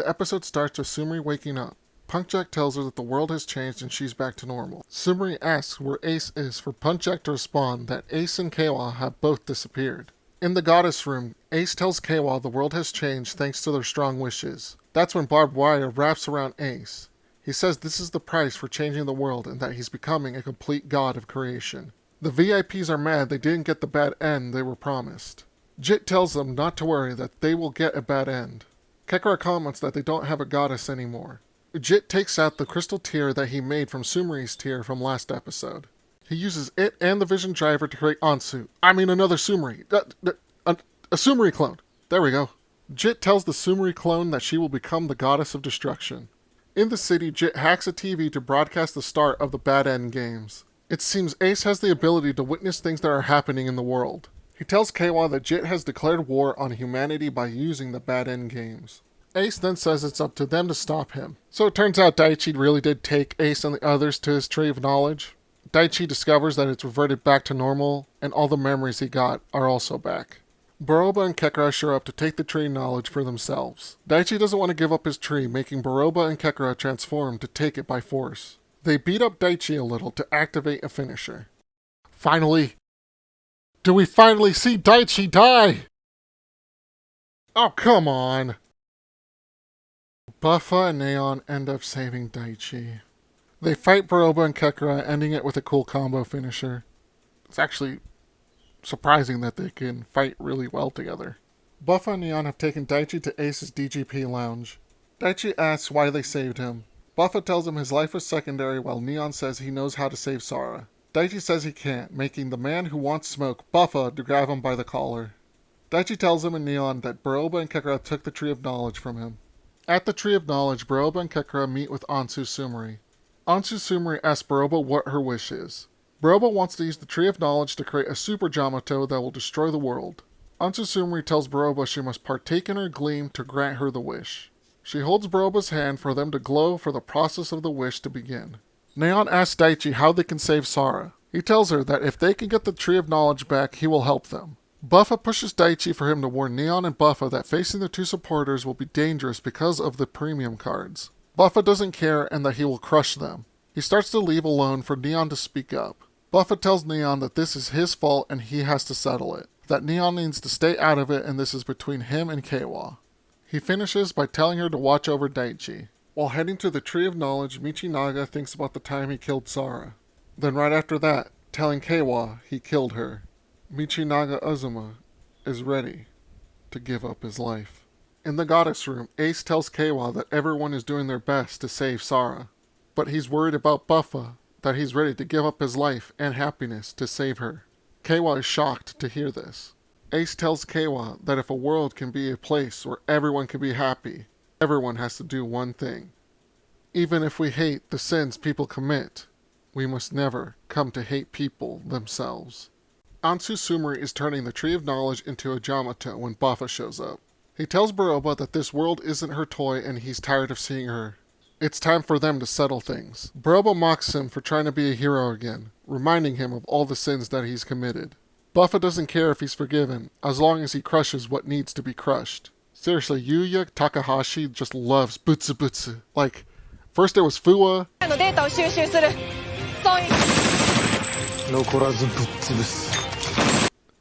The episode starts with Sumri waking up. Punkjack tells her that the world has changed and she's back to normal. Sumri asks where Ace is for Punkjack to respond that Ace and Kawa have both disappeared. In the goddess room, Ace tells Kawa the world has changed thanks to their strong wishes. That's when barbed wire wraps around Ace. He says this is the price for changing the world and that he's becoming a complete god of creation. The VIPs are mad they didn't get the bad end they were promised. Jit tells them not to worry, that they will get a bad end. Kekra comments that they don't have a goddess anymore. Jit takes out the crystal tear that he made from Sumri's tear from last episode. He uses it and the vision driver to create Ansu. Another Sumri. A Sumri clone. There we go. Jit tells the Sumri clone that she will become the goddess of destruction. In the city, Jit hacks a TV to broadcast the start of the Bad End games. It seems Ace has the ability to witness things that are happening in the world. He tells Kawa that Jit has declared war on humanity by using the Bad End games. Ace then says it's up to them to stop him. So it turns out Daichi really did take Ace and the others to his tree of knowledge. Daichi discovers that it's reverted back to normal, and all the memories he got are also back. Beroba and Kekra show up to take the tree knowledge for themselves. Daichi doesn't want to give up his tree, making Beroba and Kekra transform to take it by force. They beat up Daichi a little to activate a finisher. Finally! Do we finally see Daichi die? Oh, come on! Buffa and Neon end up saving Daichi. They fight Beroba and Kekra, ending it with a cool combo finisher. It's actually surprising that they can fight really well together. Buffa and Neon have taken Daichi to Ace's DGP lounge. Daichi asks why they saved him. Buffa tells him his life was secondary while Neon says he knows how to save Sara. Daichi says he can't, making the man who wants smoke, Buffa, to grab him by the collar. Daichi tells him and Neon that Beroba and Kekra took the Tree of Knowledge from him. At the Tree of Knowledge, Beroba and Kekra meet with Ansu Sumri. Ansu Sumri asks Beroba what her wish is. Beroba wants to use the Tree of Knowledge to create a super Jamato that will destroy the world. Ansu Sumri tells Beroba she must partake in her gleam to grant her the wish. She holds Beroba's hand for them to glow for the process of the wish to begin. Neon asks Daichi how they can save Sara. He tells her that if they can get the Tree of Knowledge back, he will help them. Buffa pushes Daichi for him to warn Neon and Buffa that facing the two supporters will be dangerous because of the premium cards. Buffa doesn't care and that he will crush them. He starts to leave alone for Neon to speak up. Buffa tells Neon that this is his fault and he has to settle it. That Neon needs to stay out of it and this is between him and Kawa. He finishes by telling her to watch over Daichi. While heading to the Tree of Knowledge, Michinaga thinks about the time he killed Sara. Then right after that, telling Kawa he killed her. Michinaga Uzuma is ready to give up his life. In the goddess room, Ace tells Kawa that everyone is doing their best to save Sara. But he's worried about Buffa, that he's ready to give up his life and happiness to save her. Kawa is shocked to hear this. Ace tells Kawa that if a world can be a place where everyone can be happy, everyone has to do one thing. Even if we hate the sins people commit, we must never come to hate people themselves. Ansu Sumri is turning the Tree of Knowledge into a Jamato when Buffa shows up. He tells Beroba that this world isn't her toy and he's tired of seeing her. It's time for them to settle things. Beroba mocks him for trying to be a hero again, reminding him of all the sins that he's committed. Buffa doesn't care if he's forgiven, as long as he crushes what needs to be crushed. Seriously, Yuya Takahashi just loves butsu butsu. Like, first it was Fuwa,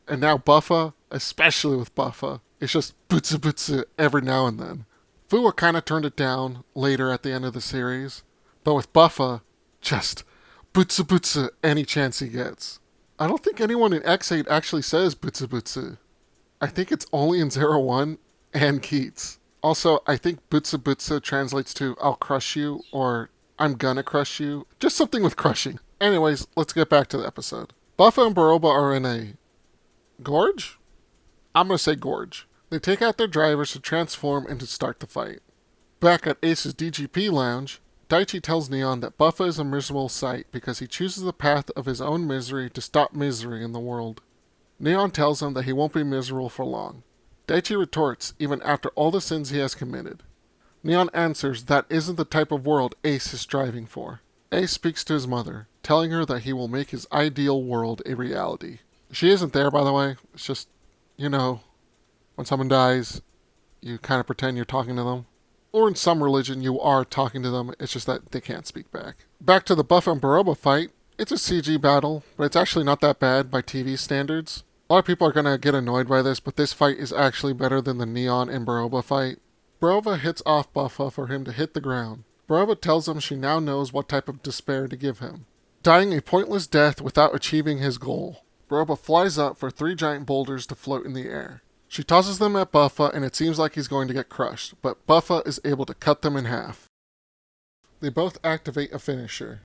and now Buffa, especially with Buffa, it's just butsu butsu every now and then. Fuwa kind of turned it down later at the end of the series, but with Buffa, just butsu butsu any chance he gets. I don't think anyone in X8 actually says butsu butsu. I think it's only in 01 and Geats. Also, I think butsu butsu translates to I'll crush you or I'm gonna crush you. Just something with crushing. Anyways, let's get back to the episode. Buffa and Beroba are in a gorge? I'm gonna say gorge. They take out their drivers to transform and to start the fight. Back at Ace's DGP lounge, Daichi tells Neon that Buffa is a miserable sight because he chooses the path of his own misery to stop misery in the world. Neon tells him that he won't be miserable for long. Daichi retorts, even after all the sins he has committed. Neon answers that isn't the type of world Ace is striving for. Ace speaks to his mother, telling her that he will make his ideal world a reality. She isn't there, by the way. It's just, when someone dies, you kind of pretend you're talking to them. Or in some religion, you are talking to them, it's just that they can't speak back. Back to the Buffa and Beroba fight. It's a CG battle, but it's actually not that bad by TV standards. A lot of people are going to get annoyed by this, but this fight is actually better than the Neon and Beroba fight. Beroba hits off Buffa for him to hit the ground. Beroba tells him she now knows what type of despair to give him. Dying a pointless death without achieving his goal. Beroba flies up for 3 giant boulders to float in the air. She tosses them at Buffa and it seems like he's going to get crushed, but Buffa is able to cut them in half. They both activate a finisher.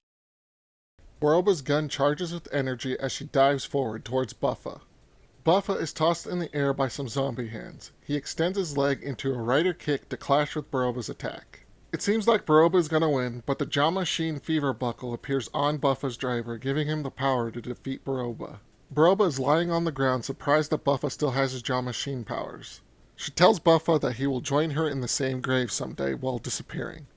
Beroba's gun charges with energy as she dives forward towards Buffa. Buffa is tossed in the air by some zombie hands. He extends his leg into a rider kick to clash with Beroba's attack. It seems like Beroba is going to win, but the Jaw Machine Fever Buckle appears on Buffa's driver, giving him the power to defeat Beroba. Beroba is lying on the ground, surprised that Buffa still has his Jaw Machine powers. She tells Buffa that he will join her in the same grave someday while disappearing.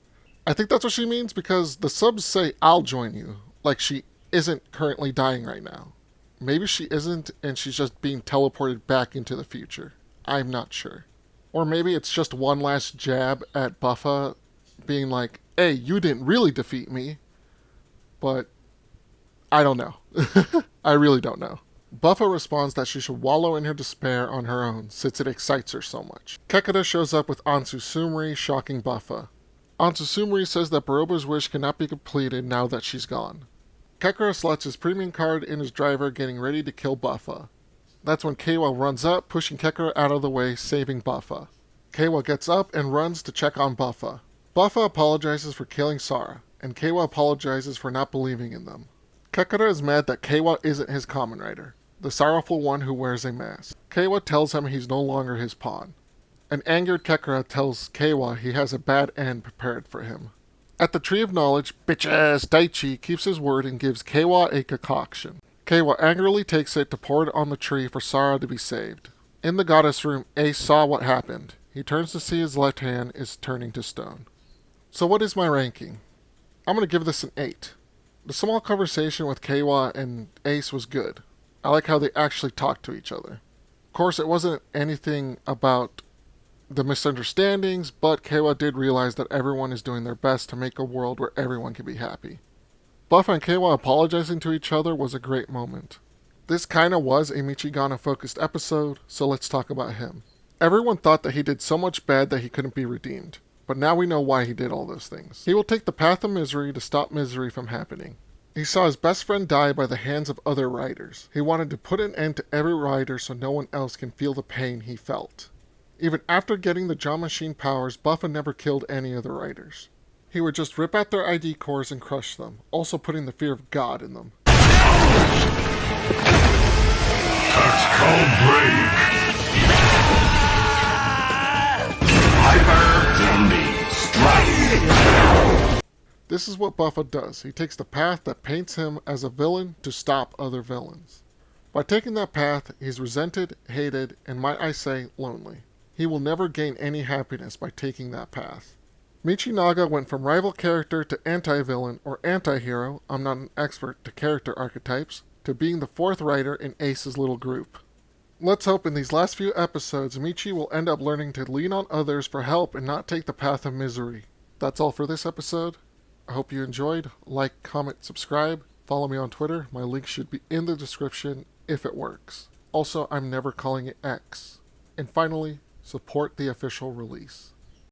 I think that's what she means because the subs say, "I'll join you," like she isn't currently dying right now. Maybe she isn't and she's just being teleported back into the future. I'm not sure. Or maybe it's just one last jab at Buffa being like, "Hey, you didn't really defeat me." But I don't know. I really don't know. Buffa responds that she should wallow in her despair on her own, since it excites her so much. Kekura shows up with Ansu Sumri, shocking Buffa. Ansu Sumri says that Beroba's wish cannot be completed now that she's gone. Kekura slots his premium card in his driver, getting ready to kill Buffa. That's when Keiwa runs up, pushing Kekura out of the way, saving Buffa. Keiwa gets up and runs to check on Buffa. Buffa apologizes for killing Sara, and Keiwa apologizes for not believing in them. Kekura is mad that Keiwa isn't his Kamen Rider, the sorrowful one who wears a mask. Keiwa tells him he's no longer his pawn. An angered Kekura tells Keiwa he has a bad end prepared for him. At the Tree of Knowledge, bitch-ass Daichi keeps his word and gives Keiwa a concoction. Keiwa angrily takes it to pour it on the tree for Sara to be saved. In the goddess room, Ace saw what happened. He turns to see his left hand is turning to stone. So what is my ranking? I'm going to give this an 8. The small conversation with Keiwa and Ace was good. I like how they actually talked to each other. Of course, it wasn't anything about the misunderstandings, but Keiwa did realize that everyone is doing their best to make a world where everyone can be happy. Buffa and Keiwa apologizing to each other was a great moment. This kinda was a Michigana-focused episode, so let's talk about him. Everyone thought that he did so much bad that he couldn't be redeemed, but now we know why he did all those things. He will take the path of misery to stop misery from happening. He saw his best friend die by the hands of other riders. He wanted to put an end to every rider so no one else can feel the pain he felt. Even after getting the Jaw Machine powers, Buffa never killed any of the riders. He would just rip out their ID cores and crush them, also putting the fear of God in them. Tactical break. Hyper Denby strike. This is what Buffa does. He takes the path that paints him as a villain to stop other villains. By taking that path, he's resented, hated, and might I say, lonely. He will never gain any happiness by taking that path. Michinaga went from rival character to anti-villain or anti-hero, I'm not an expert to character archetypes, to being the 4th rider in Ace's little group. Let's hope in these last few episodes Michi will end up learning to lean on others for help and not take the path of misery. That's all for this episode. I hope you enjoyed. Like, comment, subscribe. Follow me on Twitter. My link should be in the description if it works. Also, I'm never calling it X. And finally, support the official release.